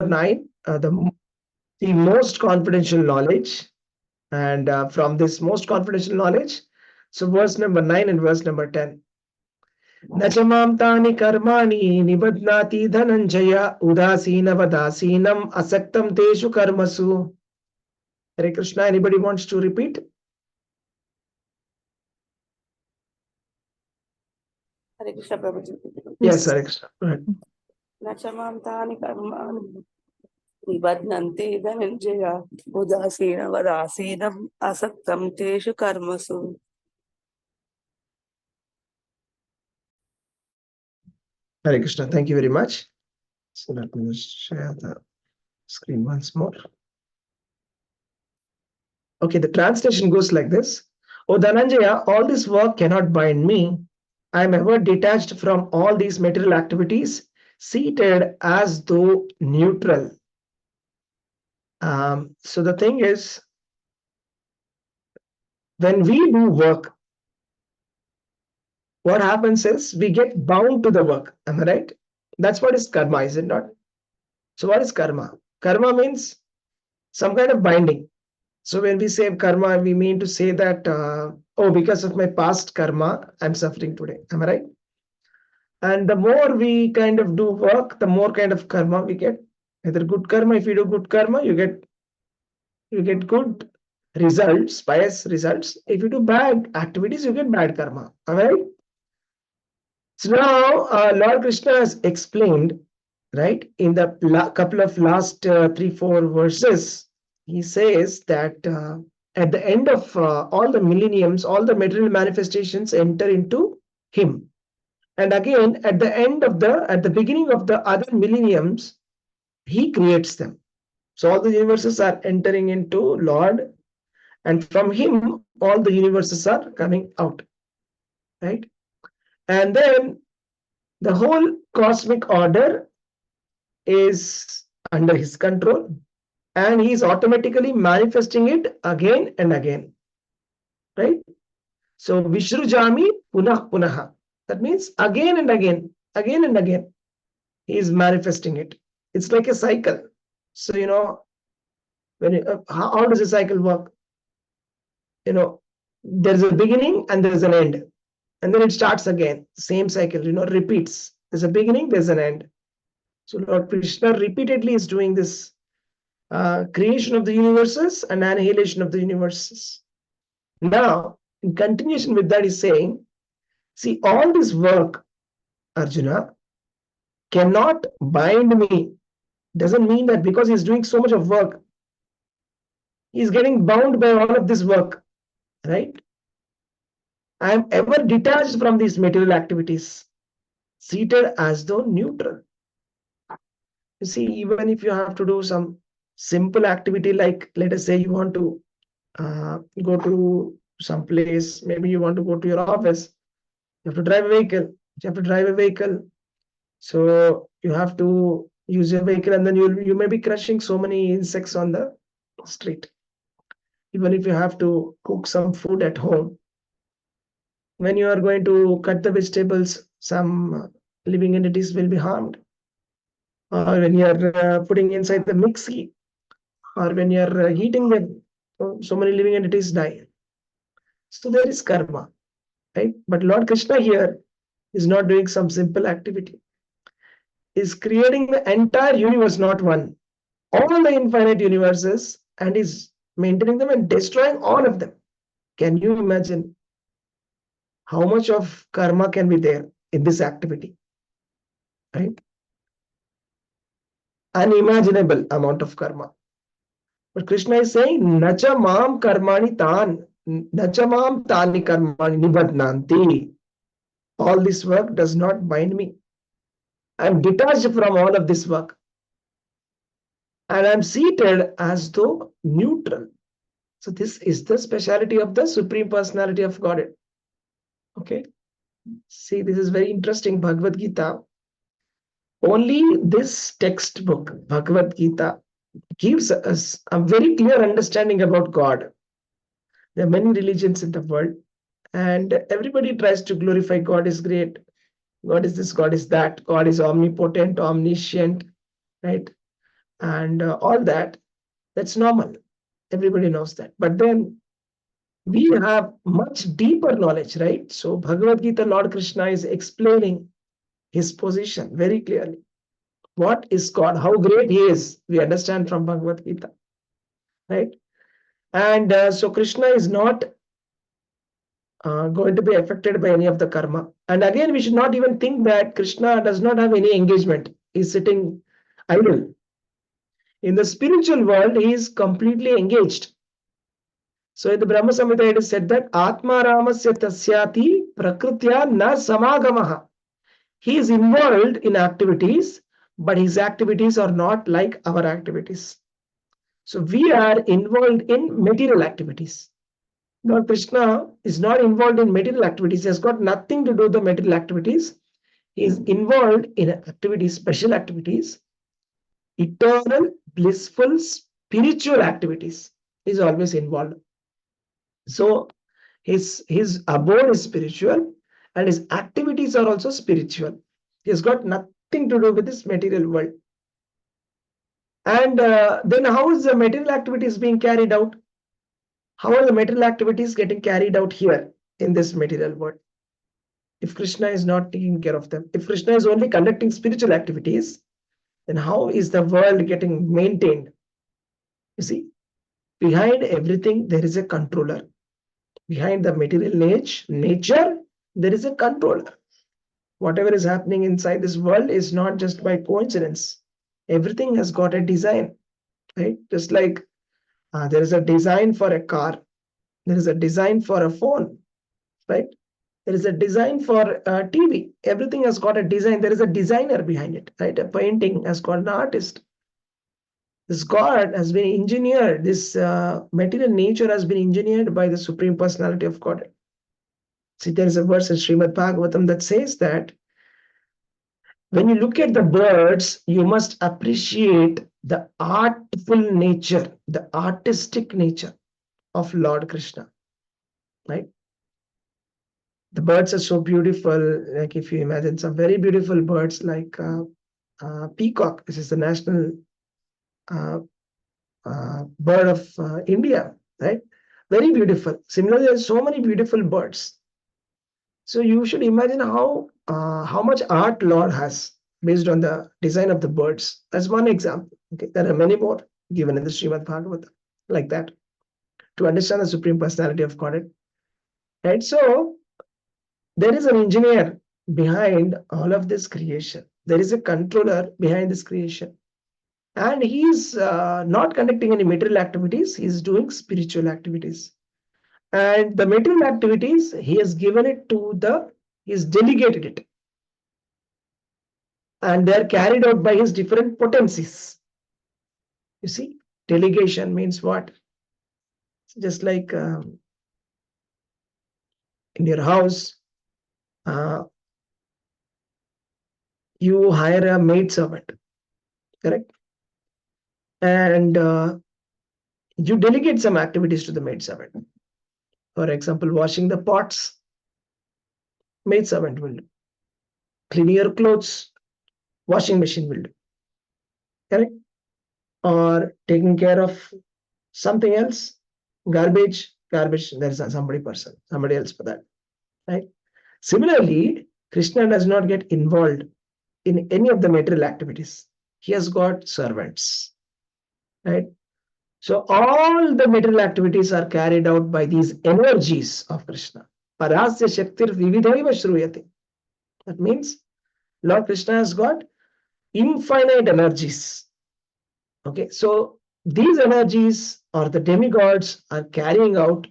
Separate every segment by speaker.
Speaker 1: 9, the most confidential knowledge. And from this most confidential knowledge, so verse number 9 and verse number 10. Nachamam tani karmani nibadnati dhananjaya udasinavadasinam asaktam teshu karmasu. Hare Krishna, anybody wants to repeat?
Speaker 2: Hare Krishna, Prabhuji.
Speaker 1: Yes, Hare Krishna. Go ahead.
Speaker 2: Nachamam tani karmani nibadnanti dhananjaya udasinavadasinam asaktam teshu karmasu.
Speaker 1: Hare Krishna, thank you very much. So let me just share the screen once more. Okay, the translation goes like this. O Dhananjaya, all this work cannot bind me. I am ever detached from all these material activities, seated as though neutral. So the thing is, when we do work, what happens is we get bound to the work. Am I right? That's what is karma, is it not? So what is karma? Karma means some kind of binding. So when we say karma, we mean to say that, oh, because of my past karma, I'm suffering today. Am I right? And the more we kind of do work, the more kind of karma we get. Either good karma, if you do good karma, you get good results, pious results. If you do bad activities, you get bad karma. Am I right? So now Lord Krishna has explained, right, in the couple of last 3-4 verses, he says that at the end of all the millenniums, all the material manifestations enter into him. And again, at the beginning of the other millenniums, he creates them. So all the universes are entering into Lord, and from him, all the universes are coming out, right? And then the whole cosmic order is under his control, and he is automatically manifesting it again and again, right? So Vishrujami punah punaha. That means again and again, he is manifesting it. It's like a cycle. So when how does a cycle work? There's a beginning and there's an end, and then it starts again. Same cycle, repeats. There's a beginning, there's an end. So Lord Krishna repeatedly is doing this creation of the universes and annihilation of the universes. Now, in continuation with that, he's saying, see, all this work, Arjuna, cannot bind me. Doesn't mean that because he's doing so much of work, he's getting bound by all of this work, right? I am ever detached from these material activities, seated as though neutral. You see, even if you have to do some simple activity, like let us say you want to go to some place, maybe you want to go to your office, you have to drive a vehicle. So you have to use your vehicle, and then you may be crushing so many insects on the street. Even if you have to cook some food at home, when you are going to cut the vegetables, some living entities will be harmed. Or when you are putting inside the mixie, or when you are heating them, so many living entities die. So there is karma, right? But Lord Krishna here is not doing some simple activity. Is creating the entire universe, not one, all the infinite universes, and is maintaining them and destroying all of them. Can you imagine how much of karma can be there in this activity, right? Unimaginable amount of karma. But Krishna is saying, Nacha mam karmani tan, nacha mam tani karmani nibadnanti. All this work does not bind me. I am detached from all of this work. And I am seated as though neutral. So this is the speciality of the Supreme Personality of Godhead. Okay. See, this is very interesting. Bhagavad-gītā. Only this textbook, Bhagavad-gītā, gives us a very clear understanding about God. There are many religions in the world, and everybody tries to glorify God is great. God is this, God is that, God is omnipotent, omniscient, right? and all that. That's normal. Everybody knows that. But then we have much deeper knowledge, right? So Bhagavad-gītā, Lord Krishna is explaining his position very clearly. What is God? How great he is? We understand from Bhagavad-gītā, right? And so Krishna is not going to be affected by any of the karma. And again, we should not even think that Krishna does not have any engagement. He's sitting idle. In the spiritual world, he is completely engaged. So in the Brahma Samhita, it is said that Atma Ramasya Tasyati Prakritya Na Samagamaha. He is involved in activities, but his activities are not like our activities. So we are involved in material activities. Lord Krishna is not involved in material activities. He has got nothing to do with the material activities. He is involved in activities, special activities, eternal, blissful, spiritual activities. He is always involved. So his abode is spiritual and his activities are also spiritual. He has got nothing to do with this material world. And then how is the material activities being carried out? How are the material activities getting carried out here in this material world? If Krishna is not taking care of them, if Krishna is only conducting spiritual activities, then how is the world getting maintained? You see, behind everything, there is a controller. Behind the material nature, there is a controller. Whatever is happening inside this world is not just by coincidence. Everything has got a design, right? Just like there is a design for a car. There is a design for a phone, right? There is a design for a TV. Everything has got a design. There is a designer behind it, right? A painting has got an artist. This God has been engineered. This material nature has been engineered by the Supreme Personality of God. See, there is a verse in Srimad Bhagavatam that says that when you look at the birds, you must appreciate the artful nature, the artistic nature of Lord Krishna, right? The birds are so beautiful. Like if you imagine some very beautiful birds like peacock, this is the national bird of India, right? Very beautiful. Similarly, there are so many beautiful birds. So you should imagine how much art Lord has based on the design of the birds. That's one example. Okay, there are many more given in the Srimad Bhagavatam like that to understand the Supreme Personality of Godhead. Right? So there is an engineer behind all of this creation. There is a controller behind this creation. And he is not conducting any material activities. He is doing spiritual activities. And the material activities, he has given it to he's delegated it. And they are carried out by his different potencies. You see, delegation means what? Just like in your house, you hire a maid servant, correct? And you delegate some activities to the maid servant. For example, washing the pots, maid servant will do. Cleaning your clothes, washing machine will do. Correct? Or taking care of something else, garbage, there is somebody else for that. Right? Similarly, Krishna does not get involved in any of the material activities. He has got servants. Right? So all the material activities are carried out by these energies of Krishna. Parasya Shaktir Vividhaiva Shruyate. That means Lord Krishna has got infinite energies. Okay, so these energies or the demigods are carrying out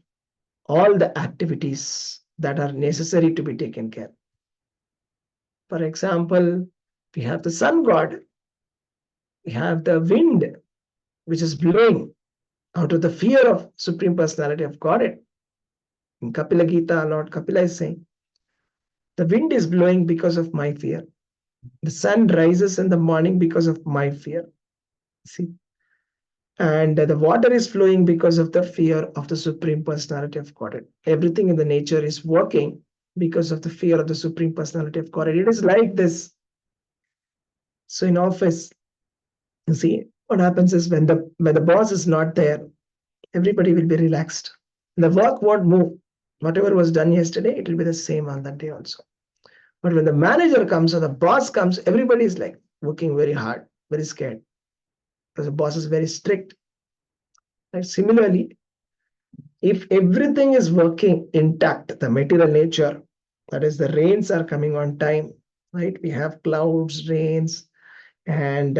Speaker 1: all the activities that are necessary to be taken care. For example, we have the sun god, we have the wind, which is blowing out of the fear of Supreme Personality of Godhead. In Kapila-gītā, Lord Kapila is saying, the wind is blowing because of my fear. The sun rises in the morning because of my fear. See? And the water is flowing because of the fear of the Supreme Personality of Godhead. Everything in the nature is working because of the fear of the Supreme Personality of Godhead. It is like this. So in office, you see, what happens is when the boss is not there, everybody will be relaxed. The work won't move. Whatever was done yesterday, it will be the same on that day also. But when the manager comes or the boss comes, everybody is like working very hard, very scared, because the boss is very strict. Right? Similarly, if everything is working intact, the material nature, that is, the rains are coming on time, right? We have clouds, rains, and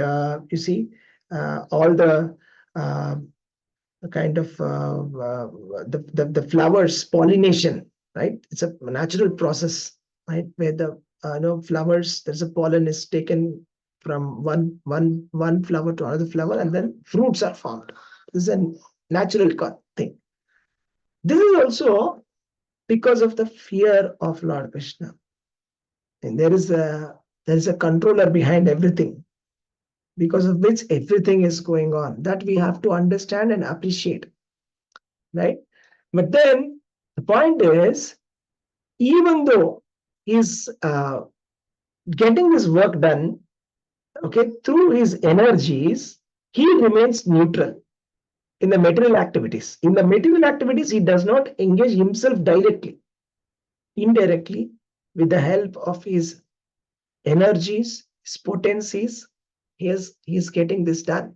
Speaker 1: you see all the kind of the flowers pollination, right? It's a natural process, right, where the flowers, there's a pollen is taken from one flower to another flower, and then fruits are formed. This is a natural thing. This is also because of the fear of Lord Krishna, and there is a controller behind everything, because of which everything is going on, that we have to understand and appreciate, right? But then the point is, even though he's getting his work done, okay, through his energies, he remains neutral in the material activities. In the material activities, he does not engage himself directly. Indirectly, with the help of his energies, his potencies, he is getting this done.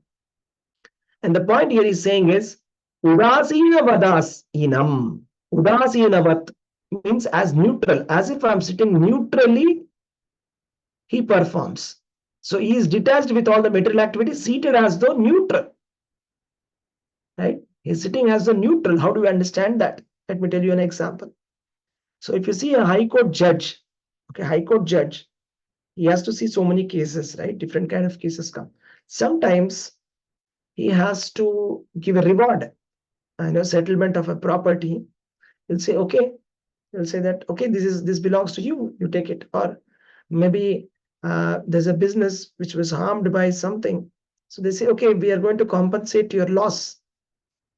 Speaker 1: And the point here is saying is Udasina vadas inam. Udasinavat means as neutral, as if I'm sitting neutrally, he performs. So he is detached with all the material activities, seated as though neutral. Right? He's sitting as though neutral. How do we understand that? Let me tell you an example. So if you see a high court judge, okay, high court judge, he has to see so many cases, right? Different kind of cases come. Sometimes he has to give a reward, settlement of a property. He'll say, okay, he'll say that, okay, this belongs to you, you take it. Or maybe there's a business which was harmed by something. So they say, okay, we are going to compensate your loss.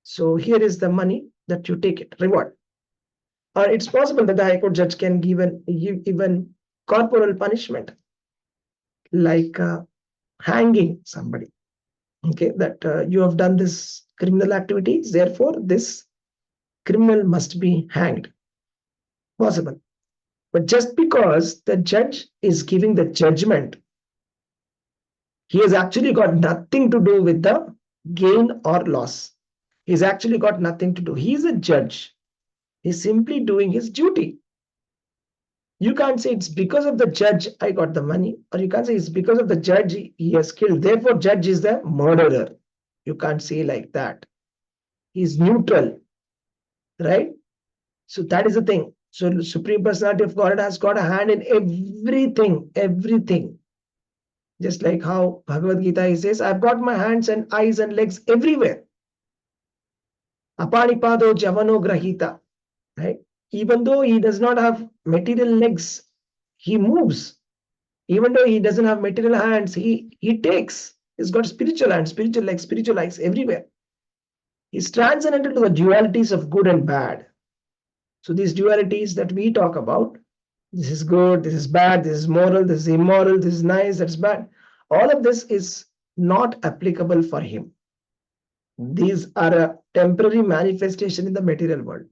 Speaker 1: So here is the money that you take it, reward. Or it's possible that the High Court judge can give even corporal punishment, like hanging somebody. Okay, that you have done this criminal activity, therefore this criminal must be hanged. Possible. But just because the judge is giving the judgment, he has actually got nothing to do with the gain or loss. He's actually got nothing to do. He's a judge. He's simply doing his duty. You can't say it's because of the judge I got the money, or you can't say it's because of the judge he has killed, therefore judge is the murderer. You can't say like that. He's neutral, right? So that is the thing. So Supreme Personality of God has got a hand in everything. Just like how Bhagavad-gītā he says, I've got my hands and eyes and legs everywhere. Apanipado javano grahita, right? Even though he does not have material legs, he moves. Even though he doesn't have material hands, he takes. He's got spiritual hands, spiritual legs, spiritual eyes everywhere. He's transcendental to the dualities of good and bad. So these dualities that we talk about, this is good, this is bad, this is moral, this is immoral, this is nice, that's bad. All of this is not applicable for him. These are a temporary manifestation in the material world.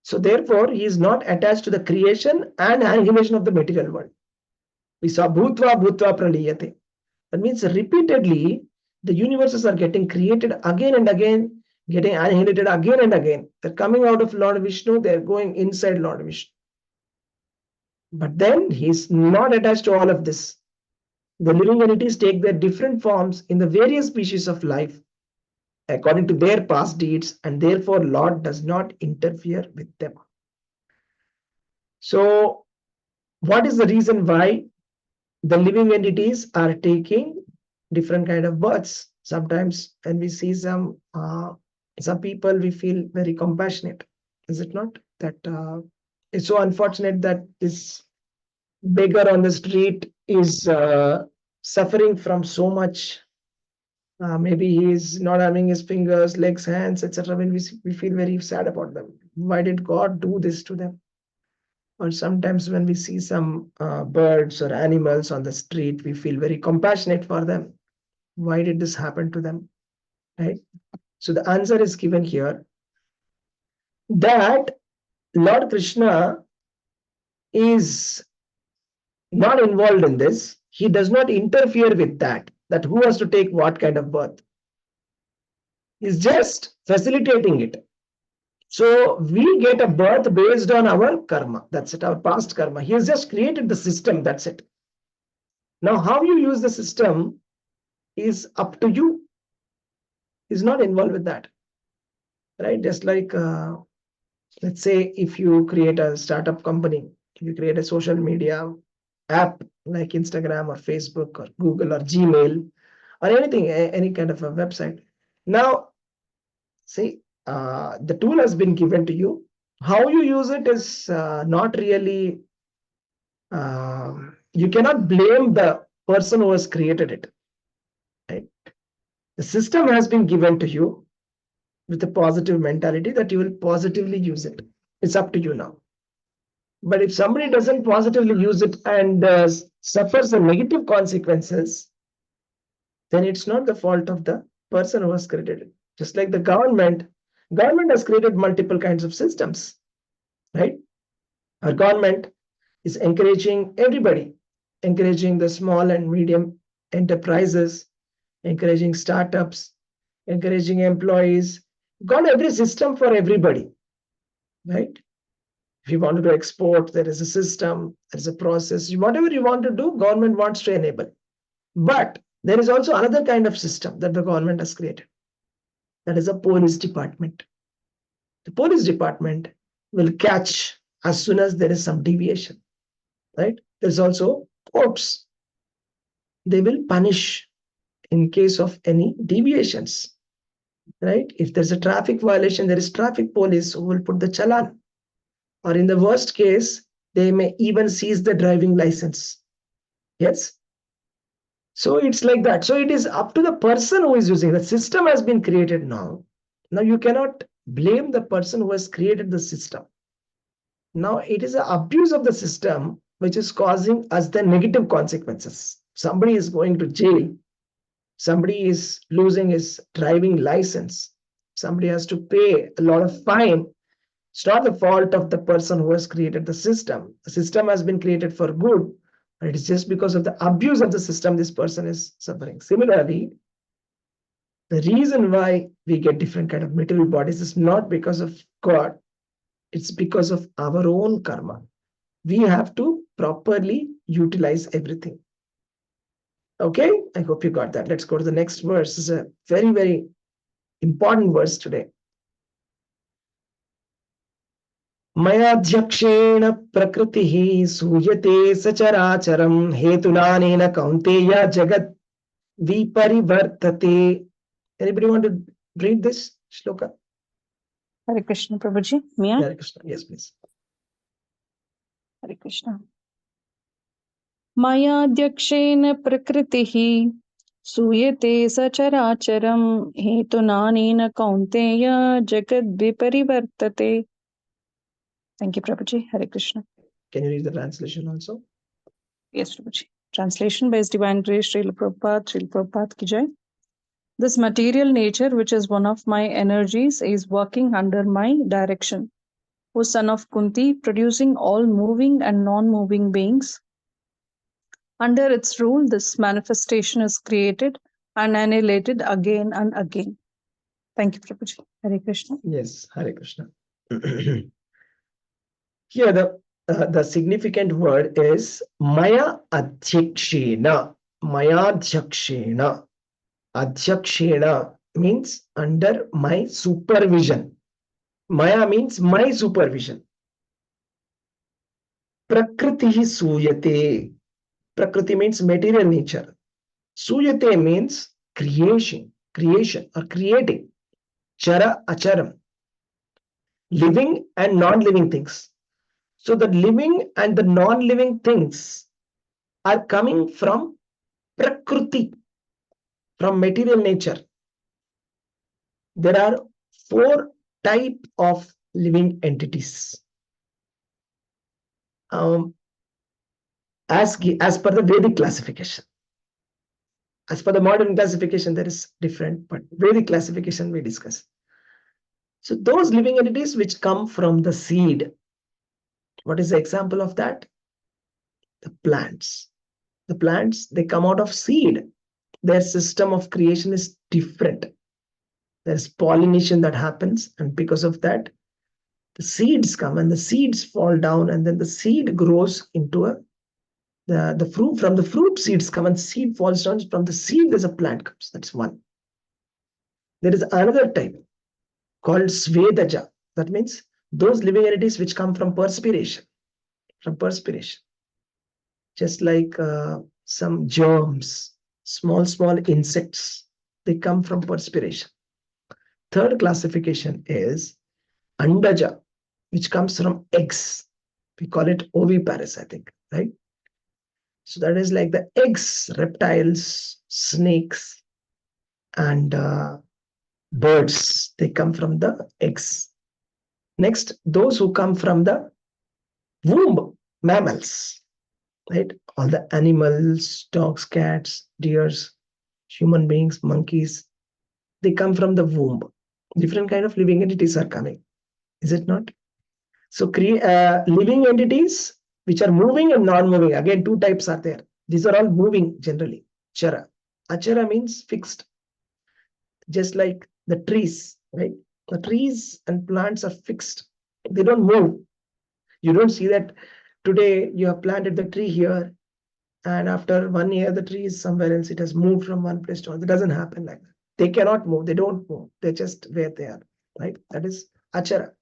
Speaker 1: So therefore, he is not attached to the creation and annihilation of the material world. We saw bhutva bhutva praliyate. That means repeatedly, the universes are getting created again and again, getting annihilated again and again. They're coming out of Lord Vishnu, they're going inside Lord Vishnu. But then he's not attached to all of this. The living entities take their different forms in the various species of life according to their past deeds, and therefore Lord does not interfere with them. So what is the reason why the living entities are taking different kind of births? Sometimes when we see some people, we feel very compassionate. Is it not? That it's so unfortunate that this beggar on the street is suffering from so much. Maybe he is not having his fingers, legs, hands, etc. When we feel very sad about them. Why did God do this to them? Or sometimes when we see some birds or animals on the street, we feel very compassionate for them. Why did this happen to them? Right? So the answer is given here that Lord Krishna is not involved in this. He does not interfere with that who has to take what kind of birth. He's just facilitating it. So we get a birth based on our karma. That's it, our past karma. He has just created the system. That's it. Now, how you use the system is up to you. He's not involved with that. Right? Just like, let's say, if you create a startup company, you create a social media app like Instagram or Facebook or Google or Gmail or anything, any kind of a website. Now, see, the tool has been given to you. How you use it is not really, you cannot blame the person who has created it. Right? The system has been given to you with a positive mentality that you will positively use it. It's up to you now. But if somebody doesn't positively use it and suffers the negative consequences, then it's not the fault of the person who has created it. Just like the government has created multiple kinds of systems, right? Our government is encouraging everybody, encouraging the small and medium enterprises, encouraging startups, encouraging employees. Got every system for everybody, right? If you want to export, there is a system, there is a process. Whatever you want to do, government wants to enable. But there is also another kind of system that the government has created. That is a police department. The police department will catch as soon as there is some deviation, right? There's also courts. They will punish in case of any deviations, right? If there's a traffic violation, there is traffic police who will put the challan. Or in the worst case, they may even seize the driving license. Yes? So it's like that. So it is up to the person who is using. The system has been created now. Now you cannot blame the person who has created the system. Now it is an abuse of the system which is causing us the negative consequences. Somebody is going to jail. Somebody is losing his driving license. Somebody has to pay a lot of fine. It's not the fault of the person who has created the system. The system has been created for good. It is just because of the abuse of the system this person is suffering. Similarly, the reason why we get different kind of material bodies is not because of God. It's because of our own karma. We have to properly utilize everything. Okay, I hope you got that. Let's go to the next verse. It's a very, very important verse today. मयाध्यक्षेण प्रकृतिः सूयते सचराचरं हेतुनानेन कौन्तेय जगत् विपरिवर्तते. Anybody want to read this shloka?
Speaker 3: Hare Krishna, Prabhuji. May I?
Speaker 1: Hare Krishna. Yes, please.
Speaker 3: Hare Krishna. Mayadhyakshena prakritihi suyate sacharacharam hetunanena kaunteya jagad viparivartate. Thank you, Prabhuji. Hare Krishna.
Speaker 1: Can you read the translation also?
Speaker 3: Yes, Prabhuji. Translation by His Divine Grace, Srila Prabhupada ki jai. This material nature, which is one of my energies, is working under my direction. O son of Kunti, producing all moving and non-moving beings. Under its rule, this manifestation is created and annihilated again and again. Thank you, Prabhuji. Hare Krishna.
Speaker 1: Yes, Hare Krishna. Here the significant word is Maya Adhyakshena. Maya Adhyakshena. Adhyakshena means under my supervision. Maya means my supervision. Prakritihi suyate. Prakriti means material nature. Suyate means creation or creating. Chara acharam. Living and non-living things. So the living and the non-living things are coming from Prakriti, from material nature. There are 4 types of living entities. As per the Vedic classification. As per the modern classification, there is different, but Vedic classification we discuss. So those living entities which come from the seed, what is the example of that? The plants. The plants, they come out of seed. Their system of creation is different. There's pollination that happens, and because of that, the seeds come and the seeds fall down, and then the seed grows into the fruit. From the fruit, seeds come and seed falls down. From the seed, there's a plant comes. That's one. There is another type called Svedaja. That means those living entities which come from perspiration. From perspiration. Just like some germs, small insects, they come from perspiration. Third classification is Andaja, which comes from eggs. We call it oviparous, I think, right? So that is like the eggs, reptiles, snakes, and birds. They come from the eggs. Next, those who come from the womb, mammals, right? All the animals, dogs, cats, deers, human beings, monkeys, they come from the womb. Different kind of living entities are coming. Is it not? So living entities which are moving and non-moving. Again, two types are there. These are all moving generally. Chara. Achara means fixed. Just like the trees, right? The trees and plants are fixed. They don't move. You don't see that today you have planted the tree here, and after 1 year the tree is somewhere else. It has moved from one place to another. It doesn't happen like that. They cannot move. They don't move. They're just where they are, right? That is achara.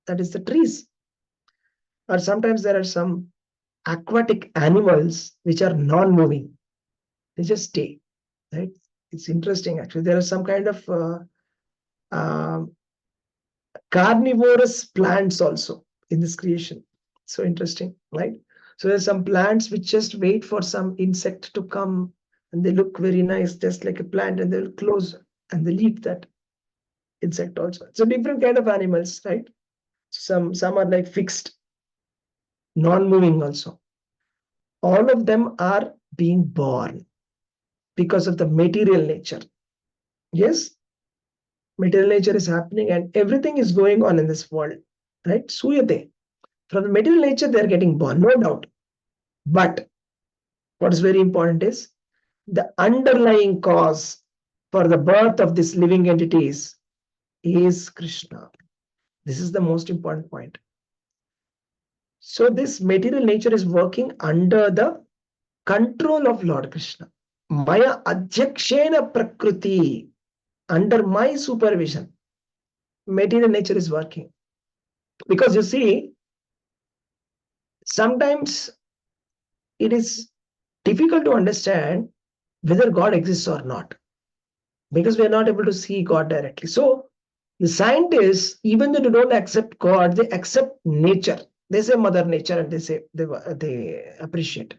Speaker 1: That is the trees. Or sometimes there are some aquatic animals which are non-moving. They just stay, right? It's interesting, actually. There are some kind of carnivorous plants also in this creation. So interesting, right? So there's some plants which just wait for some insect to come, and they look very nice, just like a plant, and they'll close and they'll eat that insect also. So different kind of animals, right? Some are like fixed, non-moving also. All of them are being born because of the material nature. Yes, material nature is happening and everything is going on in this world, right? Suyate. From the material nature, they're getting born, no doubt. But what is very important is the underlying cause for the birth of these living entities is Krishna. This is the most important point. So this material nature is working under the control of Lord Krishna. Maya adhyakshena prakriti, under my supervision, material nature is working. Because you see, sometimes it is difficult to understand whether God exists or not, because we are not able to see God directly. So the scientists, even though they don't accept God, they accept nature. They say Mother Nature, and they say they appreciate.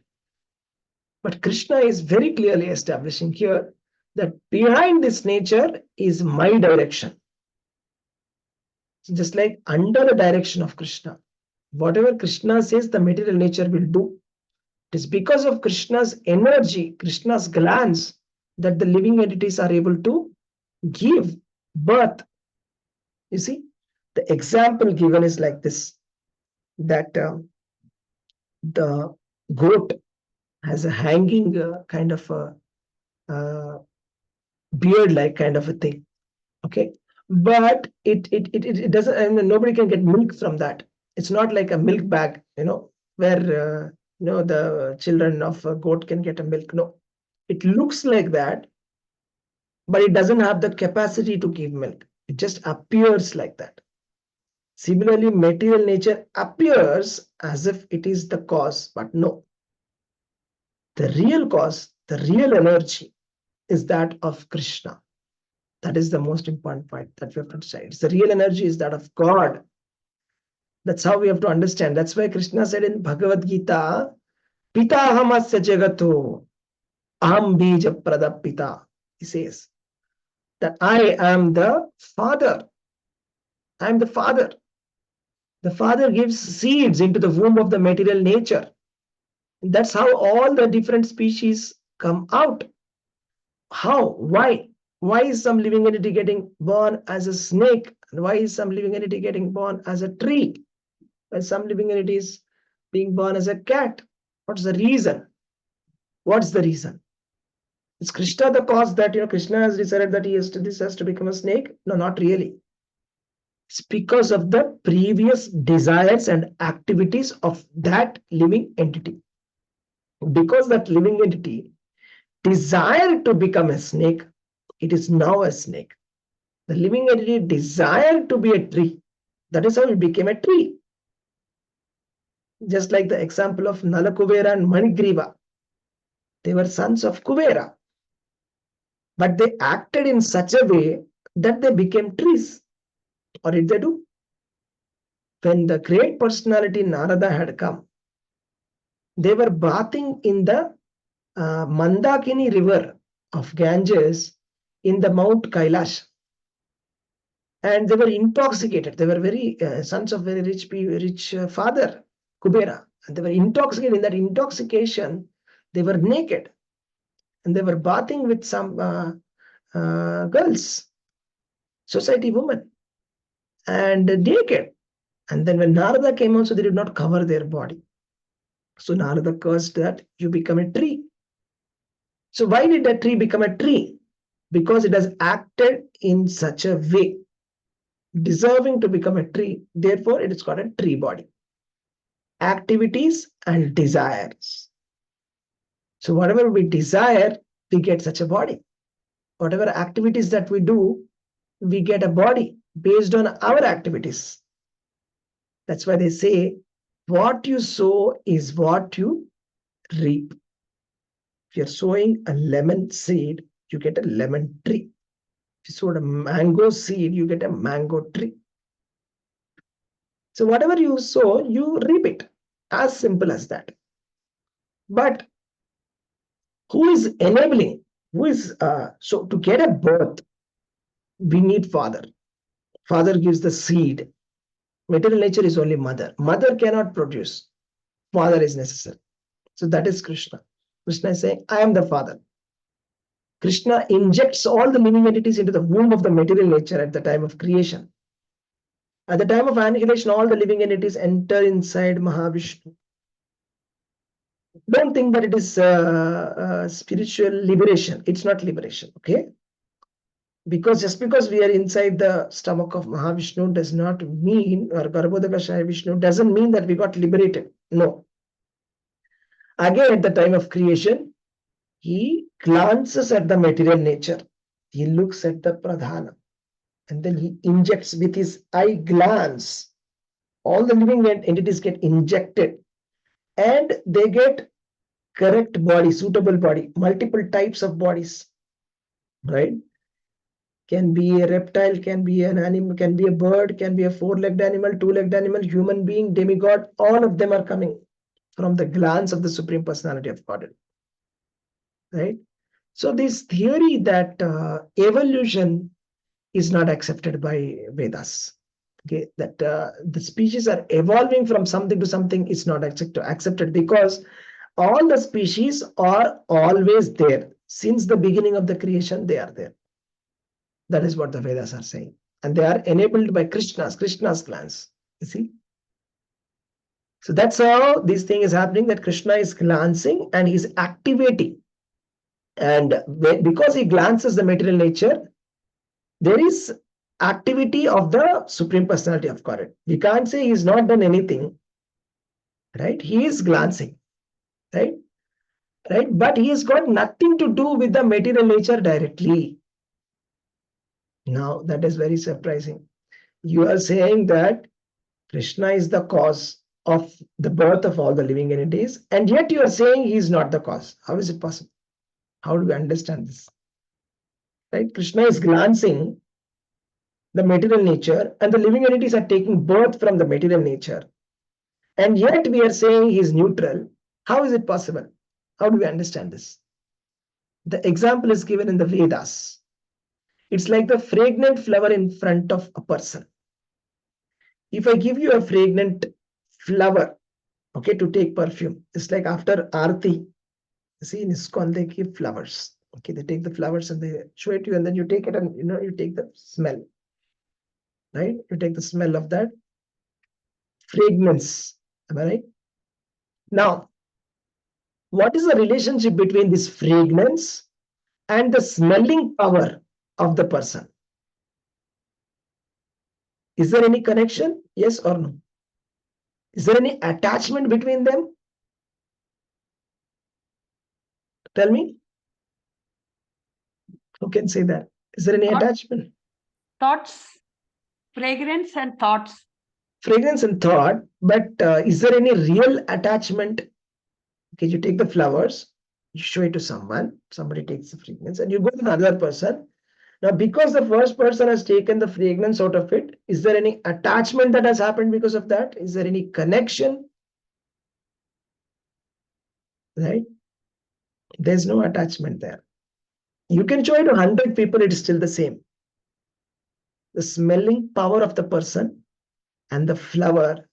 Speaker 1: But Krishna is very clearly establishing here that behind this nature is my direction. Just like under the direction of Krishna, whatever Krishna says, the material nature will do. It is because of Krishna's energy, Krishna's glance, that the living entities are able to give birth. You see, the example given is like this, that the goat has a hanging kind of a beard-like kind of a thing. Okay, but it doesn't. I mean, nobody can get milk from that. It's not like a milk bag, where the children of a goat can get a milk. No, it looks like that, but it doesn't have the capacity to give milk. It just appears like that. Similarly, material nature appears as if it is the cause, but no. The real cause, the real energy is that of Krishna. That is the most important point that we have to decide. The real energy is that of God. That's how we have to understand. That's why Krishna said in Bhagavad-gītā, Pita hamasya jagato, aham bija pradapita. He says that I am the father. I am the father. The father gives seeds into the womb of the material nature. That's how all the different species come out. How? Why? Why is some living entity getting born as a snake? And why is some living entity getting born as a tree? Why some living entity is being born as a cat? What's the reason? What's the reason? Is Krishna the cause that Krishna has decided that this has to become a snake? No, not really. It's because of the previous desires and activities of that living entity. Because that living entity desired to become a snake, it is now a snake. The living entity desired to be a tree. That is how it became a tree. Just like the example of Nalakuvera and Manigriva. They were sons of Kuvera. But they acted in such a way that they became trees. What did they do? When the great personality Narada had come, they were bathing in the Mandakini river of Ganges in the Mount Kailash. And they were intoxicated. They were very sons of very rich father, Kubera. And they were intoxicated. In that intoxication, they were naked. And they were bathing with some girls, society women, and naked. And then when Narada came also, they did not cover their body. So Narada cursed that you become a tree. So why did that tree become a tree? Because it has acted in such a way, deserving to become a tree. Therefore, it is called a tree body. Activities and desires. So whatever we desire, we get such a body. Whatever activities that we do, we get a body based on our activities. That's why they say, what you sow is what you reap. If you're sowing a lemon seed, you get a lemon tree. If you sowed a mango seed, you get a mango tree. So whatever you sow, you reap it. As simple as that. But who is enabling? Who is so to get a birth, we need father. Father gives the seed. Material nature is only mother. Mother cannot produce. Father is necessary. So that is Krishna. Krishna is saying, I am the father. Krishna injects all the living entities into the womb of the material nature at the time of creation. At the time of annihilation, all the living entities enter inside Mahavishnu. Don't think that it is spiritual liberation. It's not liberation, okay? Because just because we are inside the stomach of Mahavishnu does not mean, or Garbhodakashaya Vishnu doesn't mean that we got liberated. No. Again, at the time of creation, he glances at the material nature. He looks at the pradhana. And then he injects with his eye glance. All the living entities get injected. And they get correct body, suitable body, multiple types of bodies. Right? Can be a reptile, can be an animal, can be a bird, can be a four-legged animal, two-legged animal, human being, demigod. All of them are coming from the glance of the Supreme Personality of Godhead. Right? So this theory that evolution is not accepted by Vedas. Okay, that the species are evolving from something to something is not accepted because all the species are always there. Since the beginning of the creation, they are there. That is what the Vedas are saying. And they are enabled by Krishna's glance. You see? So that's how this thing is happening, that Krishna is glancing and he's activating. And because he glances the material nature, there is activity of the Supreme Personality of Godhead. We can't say he's not done anything. Right? He is glancing. Right? Right? But he has got nothing to do with the material nature directly. Now, that is very surprising. You are saying that Krishna is the cause of the birth of all the living entities, and yet you are saying he is not the cause. How is it possible? How do we understand this? Right? Krishna is glancing the material nature, and the living entities are taking birth from the material nature. And yet we are saying he is neutral. How is it possible? How do we understand this? The example is given in the Vedas. It's like the fragrant flower in front of a person. If I give you a fragrant flower, okay, to take perfume, it's like after Aarti, see in ISKCON they give flowers, Okay, they take the flowers and they show it to you, and then you take it and you take the smell. Right? You take the smell of that fragrance. Am I right? Now, what is the relationship between this fragrance and the smelling power of the person? Is there any connection? Yes or no? Is there any attachment between them? Tell me. Who can say that? Is there any attachment?
Speaker 4: Thoughts, fragrance and thoughts.
Speaker 1: Fragrance and thought, but is there any real attachment? Okay, you take the flowers, you show it to someone, somebody takes the fragrance, and you go to another person. Now, because the first person has taken the fragrance out of it, is there any attachment that has happened because of that? Is there any connection? Right? There's no attachment there. You can show it to 100 people, it is still the same. The smelling power of the person and the flower,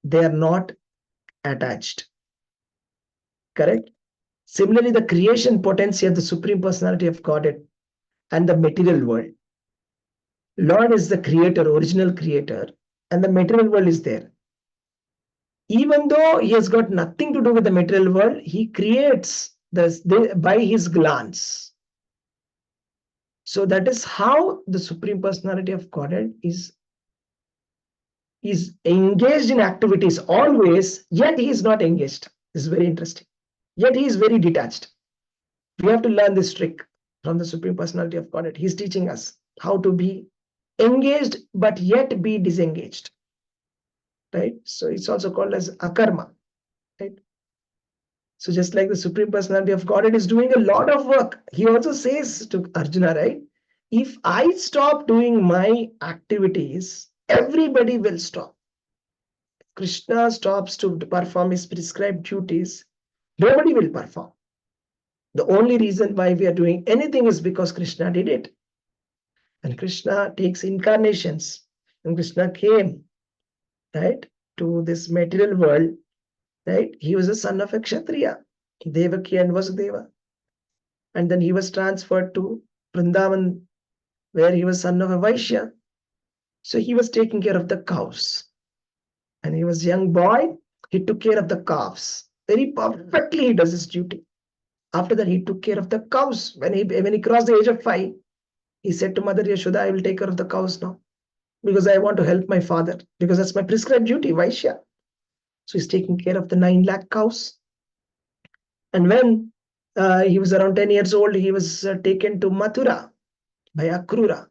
Speaker 1: they are not attached. Correct? Similarly, the creation potency of the Supreme Personality of Godhead and the material world. Lord is the creator, original creator, and the material world is there. Even though he has got nothing to do with the material world, he creates this by his glance. So that is how the Supreme Personality of Godhead is engaged in activities always, yet he is not engaged. This is very interesting. Yet he is very detached. We have to learn this trick from the Supreme Personality of Godhead. He is teaching us how to be engaged but yet be disengaged. Right? So it's also called as akarma. Right? So just like the Supreme Personality of Godhead is doing a lot of work, he also says to Arjuna, right? If I stop doing my activities, everybody will stop. If Krishna stops to perform his prescribed duties, nobody will perform. The only reason why we are doing anything is because Krishna did it. And Krishna takes incarnations. And Krishna came, right, to this material world, right? He was a son of a Kshatriya, Devaki and Vasudeva. And then he was transferred to Vrindavan, where he was son of a Vaishya. So he was taking care of the cows. And he was a young boy, he took care of the calves. Very perfectly he does his duty. After that, he took care of the cows. When he crossed the age of 5, he said to Mother Yashoda, I will take care of the cows now, because I want to help my father, because that's my prescribed duty, Vaishya. So he's taking care of the 9 lakh cows. And when he was around 10 years old, he was taken to Mathura by Akrura,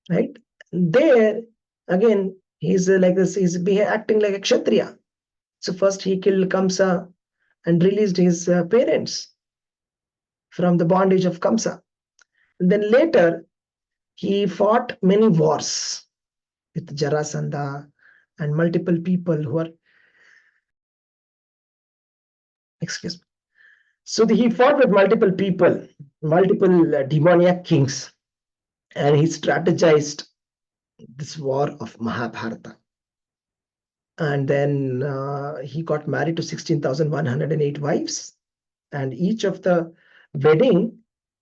Speaker 1: right? And there, again, he's like this, he's acting like a Kshatriya. So first he killed Kamsa and released his parents from the bondage of Kamsa. And then later, he fought many wars with Jarasandha and multiple people who are, excuse me. So he fought with multiple people, multiple demoniac kings, and he strategized this war of Mahabharata. And then he got married to 16,108 wives, and each of the wedding,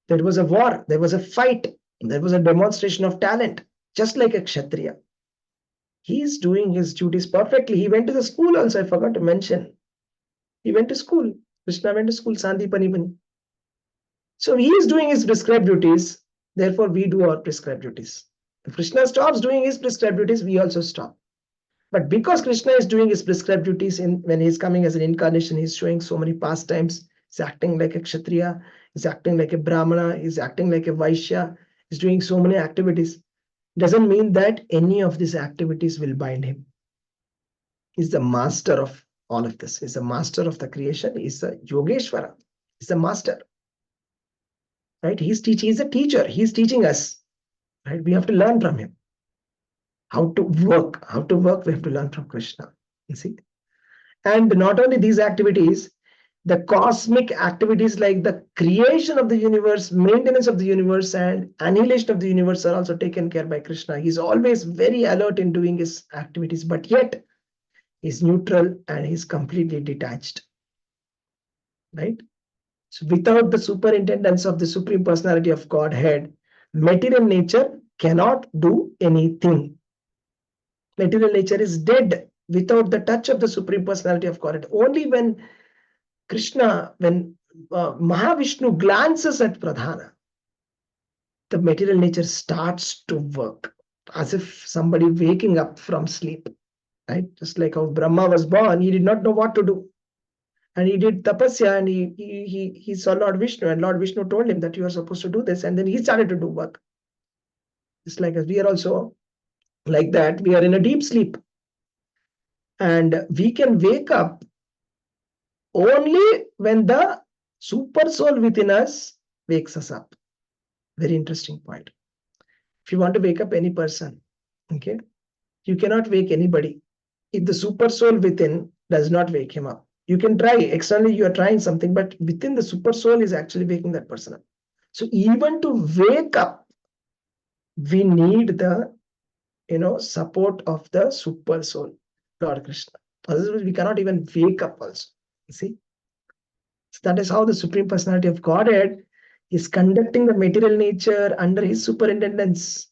Speaker 1: there was a war, there was a fight, there was a demonstration of talent, just like a Kshatriya. He is doing his duties perfectly. He went to the school also, I forgot to mention. He went to school. Krishna went to school, Sandipani. So he is doing his prescribed duties. Therefore, we do our prescribed duties. If Krishna stops doing his prescribed duties, we also stop. But because Krishna is doing his prescribed duties when he's coming as an incarnation, he's showing so many pastimes. He's acting like a Kshatriya. He's acting like a Brahmana. He's acting like a Vaishya. He's doing so many activities. Doesn't mean that any of these activities will bind him. He's the master of all of this. He's the master of the creation. He's the Yogeshwara. He's the master. Right? He's a teacher. He's teaching us. Right? We have to learn from him. How to work. How to work, we have to learn from Krishna. You see? And not only these activities, the cosmic activities like the creation of the universe, maintenance of the universe, and annihilation of the universe are also taken care by Krishna. He's always very alert in doing his activities, but yet he's neutral and he's completely detached. Right? So without the superintendence of the Supreme Personality of Godhead, material nature cannot do anything. Material nature is dead without the touch of the Supreme Personality of Godhead. Only when Krishna, when Mahavishnu glances at Pradhana, the material nature starts to work, as if somebody waking up from sleep, right? Just like how Brahma was born, he did not know what to do. And he did tapasya, and he saw Lord Vishnu, and Lord Vishnu told him that you are supposed to do this, and then he started to do work. It's like we are also like that. We are in a deep sleep, and we can wake up only when the super soul within us wakes us up. Very interesting point. If you want to wake up any person, okay, you cannot wake anybody if the super soul within does not wake him up. You can try externally, you are trying something, but within the super soul is actually waking that person up. So even to wake up, we need the support of the super soul, Lord Krishna. Otherwise, we cannot even wake up also. You see? So that is how the Supreme Personality of Godhead is conducting the material nature under his superintendence.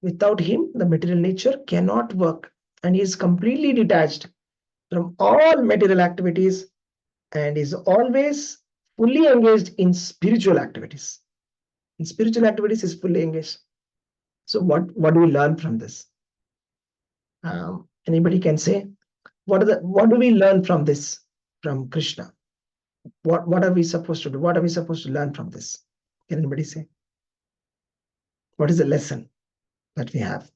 Speaker 1: Without him, the material nature cannot work, and he is completely detached from all material activities and is always fully engaged in spiritual activities. In spiritual activities, is fully engaged. So what do we learn from this? Anybody can say, what do we learn from this, from Krishna? What are we supposed to do? What are we supposed to learn from this? Can anybody say? What is the lesson that we have?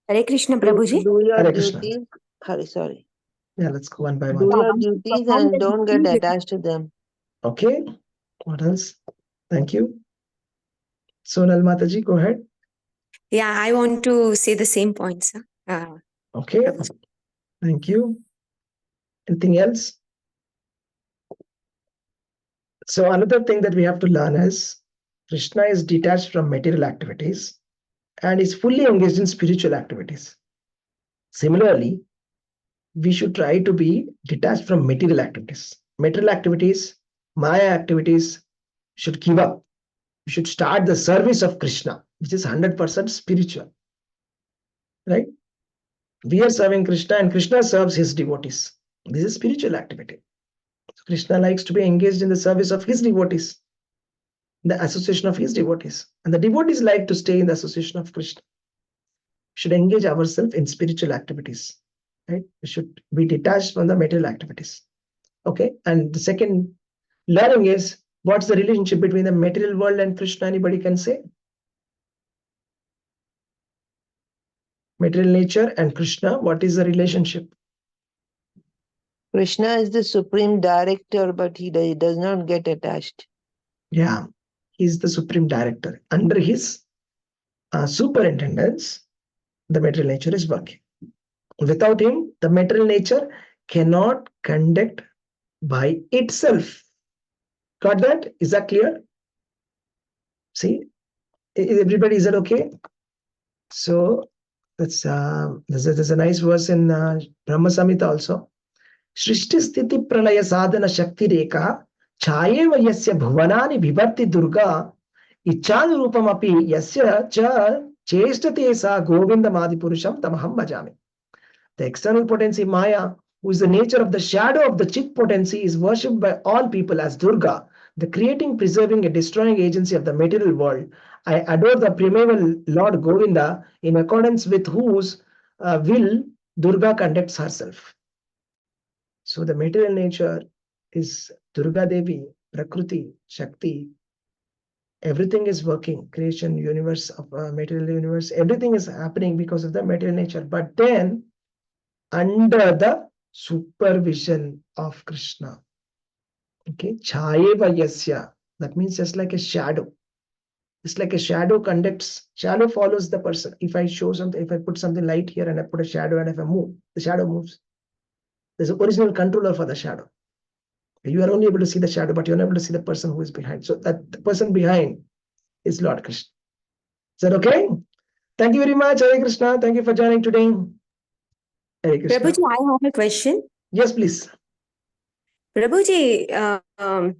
Speaker 5: Hare Krishna, Prabhuji.
Speaker 6: Do your
Speaker 1: Hare Krishna.
Speaker 6: duties. Sorry.
Speaker 1: Yeah, let's go one by
Speaker 6: Do
Speaker 1: one.
Speaker 6: your duties and don't get attached to them.
Speaker 1: Okay. What else? Thank you. Sonal Mataji, go ahead.
Speaker 5: Yeah, I want to say the same points.
Speaker 1: Okay.
Speaker 5: Prabhuji.
Speaker 1: Thank you. Anything else? So another thing that we have to learn is Krishna is detached from material activities and is fully engaged in spiritual activities. Similarly, we should try to be detached from material activities. Material activities, Maya activities should give up. We should start the service of Krishna, which is 100% spiritual. Right? We are serving Krishna and Krishna serves his devotees. This is spiritual activity. So Krishna likes to be engaged in the service of his devotees, the association of his devotees. And the devotees like to stay in the association of Krishna. We should engage ourselves in spiritual activities. Right? We should be detached from the material activities. Okay. And the second learning is, what's the relationship between the material world and Krishna? Anybody can say? Material nature and Krishna, what is the relationship?
Speaker 6: Krishna is the supreme director, but he does not get attached.
Speaker 1: Yeah, he's the supreme director. Under his superintendence, the material nature is working. Without him, the material nature cannot conduct by itself. Got that? Is that clear? See, everybody, is that okay? So that's there's a nice verse in Brahma Samhita also. Srishti Sthiti Pralaya Sadhana Shakti Rekha Chayeva Yasya Bhuvanani Vibharti Durga Ichhanurupam Api Yasya Cha Cheshtate Sa Govinda Madipurusham Tamaham Bhajami. The external potency Maya, who is the nature of the shadow of the Chit potency, is worshipped by all people as Durga, the creating, preserving, and destroying agency of the material world. I adore the primeval Lord Govinda, in accordance with whose will Durga conducts herself. So the material nature is Durga Devi, Prakriti, Shakti. Everything is working. Creation, universe, of material universe, everything is happening because of the material nature. But then, under the supervision of Krishna. Okay, Chayeva Yasya. That means just like a shadow. It's like a shadow conducts, shadow follows the person. If I show something, if I put something light here and I put a shadow, and if I move, the shadow moves. There's an original controller for the shadow. You are only able to see the shadow, but you're not able to see the person who is behind. So that the person behind is Lord Krishna. Is that okay? Thank you very much, Hare Krishna. Thank you for joining today. Hare Krishna.
Speaker 5: Prabhuji, I have a question.
Speaker 1: Yes, please.
Speaker 5: Prabhuji,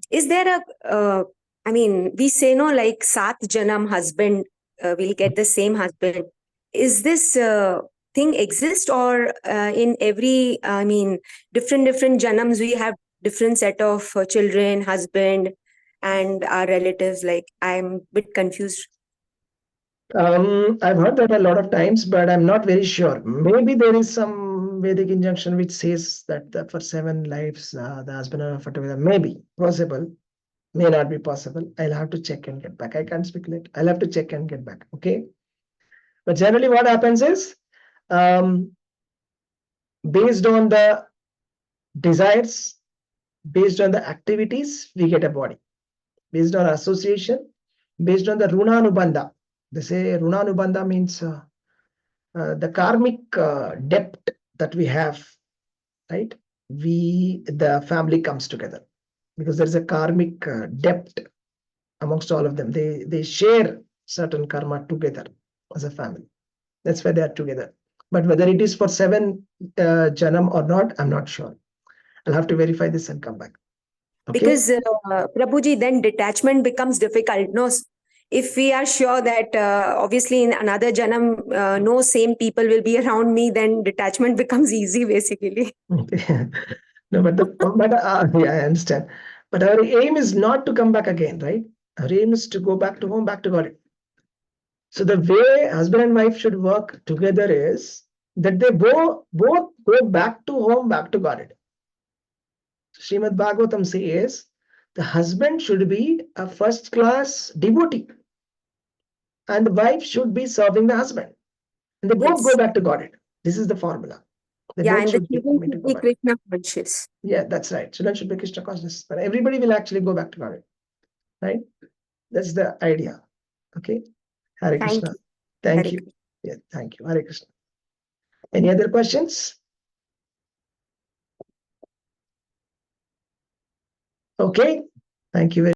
Speaker 5: is there a, I mean, we say no, like Sat Janam husband, we'll get the same husband. Is this thing exist, or in every, I mean, different Janams, we have different set of children, husband, and our relatives? Like, I'm a bit confused.
Speaker 1: I've heard that a lot of times, but I'm not very sure. Maybe there is some Vedic injunction which says that for 7 lives, the husband and wife together. Maybe possible, may not be possible. I'll have to check and get back. I can't speculate. I'll have to check and get back. Okay. But generally, what happens is, based on the desires, based on the activities, we get a body. Based on association, based on the runanubandha. They say runanubandha means the karmic depth that we have, right? The family comes together because there is a karmic depth amongst all of them. They share certain karma together as a family. That's why they are together. But whether it is for 7 janam or not, I'm not sure. I'll have to verify this and come back. Okay?
Speaker 5: Because Prabhuji, then detachment becomes difficult. No, if we are sure that obviously in another janam, no same people will be around me, then detachment becomes easy, basically.
Speaker 1: No, but yeah, I understand. But our aim is not to come back again, right? Our aim is to go back to home, back to God. So the way husband and wife should work together is that they both go back to home, back to God. Srimad Bhagavatam says the husband should be a first-class devotee, and the wife should be serving the husband, and they both go back to God. This is the formula. They
Speaker 5: Yeah,
Speaker 1: both
Speaker 5: and the
Speaker 1: should
Speaker 5: children
Speaker 1: commit to
Speaker 5: should be
Speaker 1: go back.
Speaker 5: Krishna conscious.
Speaker 1: Yeah, that's right. Children should be Krishna conscious, but everybody will actually go back to God, right? That's the idea. Okay. Hare
Speaker 5: Thank
Speaker 1: Krishna.
Speaker 5: you.
Speaker 1: Thank
Speaker 5: Hare
Speaker 1: you. Yeah, thank you. Hare Krishna. Any other questions? Okay. Thank you very